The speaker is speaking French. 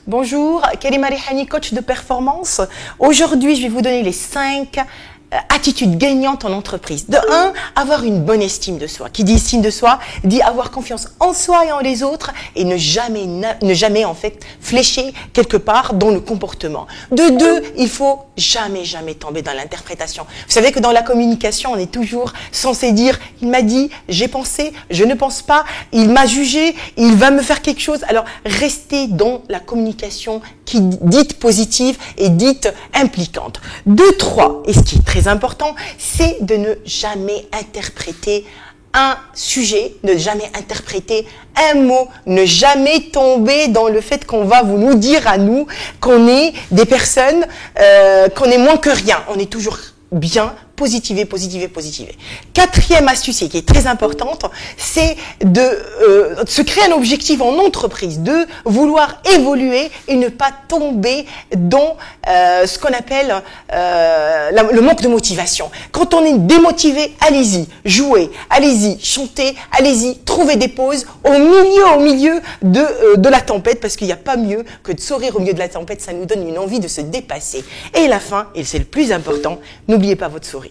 Bonjour, Karima Rihani, coach de performance. Aujourd'hui, je vais vous donner les 5 attitudes gagnantes en entreprise. De 1, avoir une bonne estime de soi. Qui dit estime de soi, dit avoir confiance en soi et en les autres et ne jamais en fait flécher quelque part dans le comportement. De 2, il faut jamais tomber dans l'interprétation. Vous savez que dans la communication, on est toujours censé dire « il m'a dit, j'ai pensé, je ne pense pas, il m'a jugé, il va me faire quelque chose ». Alors, restez dans la communication qui dite positive et dite impliquante. 2, 3, et ce qui est très important, c'est de ne jamais interpréter un sujet, ne jamais interpréter un mot, ne jamais tomber dans le fait qu'on va vous nous dire à nous qu'on est des personnes, qu'on est moins que rien. On est toujours bien, positiver. 4e astuce qui est très importante, c'est de se créer un objectif en entreprise, de vouloir évoluer et ne pas tomber dans ce qu'on appelle le manque de motivation. Quand on est démotivé, allez-y, jouez, allez-y, chantez, allez-y, trouvez des pauses au milieu de la tempête, parce qu'il n'y a pas mieux que de sourire au milieu de la tempête, ça nous donne une envie de se dépasser. Et la fin, et c'est le plus important, n'oubliez pas votre sourire.